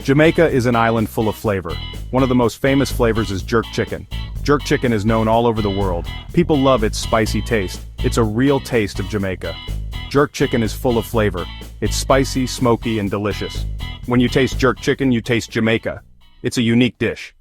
Jamaica is an island full of flavor. One of the most famous flavors is jerk chicken. Jerk chicken is known all over the world. People love its spicy taste. It's a real taste of Jamaica. Jerk chicken is full of flavor. It's spicy, smoky, and delicious. When you taste jerk chicken, you taste Jamaica. It's a unique dish.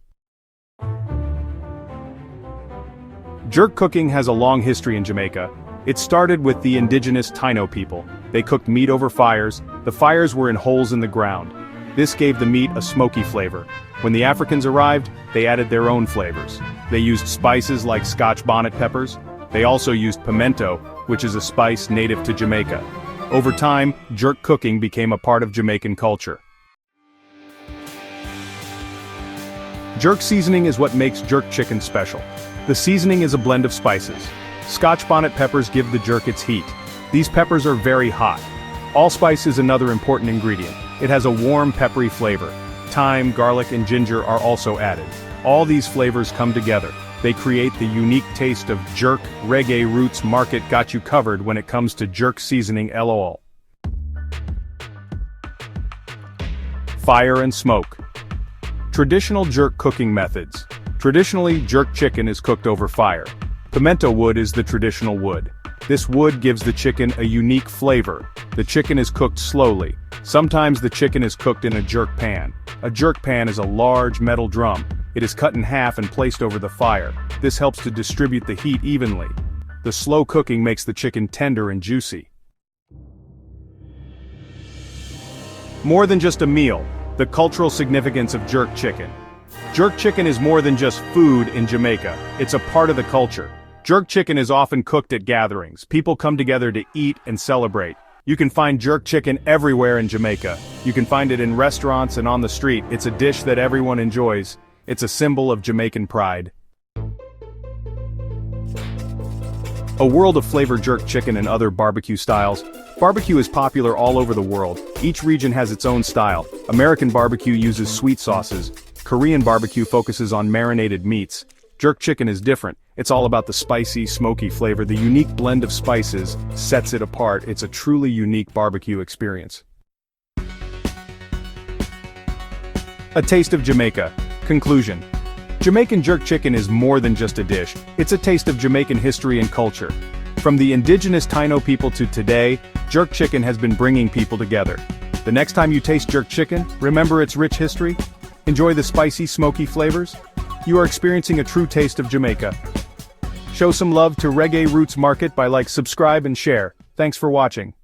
Jerk cooking has a long history in Jamaica. It started with the indigenous Taino people. They cooked meat over fires. The fires were in holes in the ground. This gave the meat a smoky flavor. When the Africans arrived, they added their own flavors. They used spices like Scotch bonnet peppers. They also used pimento, which is a spice native to Jamaica. Over time, jerk cooking became a part of Jamaican culture. Jerk seasoning is what makes jerk chicken special. The seasoning is a blend of spices. Scotch bonnet peppers give the jerk its heat. These peppers are very hot. Allspice is another important ingredient. It has a warm, peppery flavor. Thyme, garlic, and ginger are also added. All these flavors come together. They create the unique taste of jerk. Reggae Roots Market got you covered when it comes to jerk seasoning. LOL. Fire and smoke. Traditional jerk cooking methods. Traditionally, jerk chicken is cooked over fire. Pimento wood is the traditional wood. This wood gives the chicken a unique flavor. The chicken is cooked slowly. Sometimes the chicken is cooked in a jerk pan. A jerk pan is a large metal drum. It is cut in half and placed over the fire. This helps to distribute the heat evenly. The slow cooking makes the chicken tender and juicy. More than just a meal, the cultural significance of jerk chicken. Jerk chicken is more than just food in Jamaica. It's a part of the culture. Jerk chicken is often cooked at gatherings. People come together to eat and celebrate. You can find jerk chicken everywhere in Jamaica. You can find it in restaurants and on the street. It's a dish that everyone enjoys. It's a symbol of Jamaican pride. A world of flavor. Jerk chicken and other barbecue styles. Barbecue is popular all over the world. Each region has its own style. American barbecue uses sweet sauces. Korean barbecue focuses on marinated meats. Jerk chicken is different. It's all about the spicy, smoky flavor. The unique blend of spices sets it apart. It's a truly unique barbecue experience. A taste of Jamaica. Conclusion. Jamaican jerk chicken is more than just a dish. It's a taste of Jamaican history and culture. From the indigenous Taino people to today, jerk chicken has been bringing people together. The next time you taste jerk chicken, remember its rich history. Enjoy the spicy, smoky flavors. You are experiencing a true taste of Jamaica. Show some love to Reggae Roots Market by subscribe and share. Thanks for watching.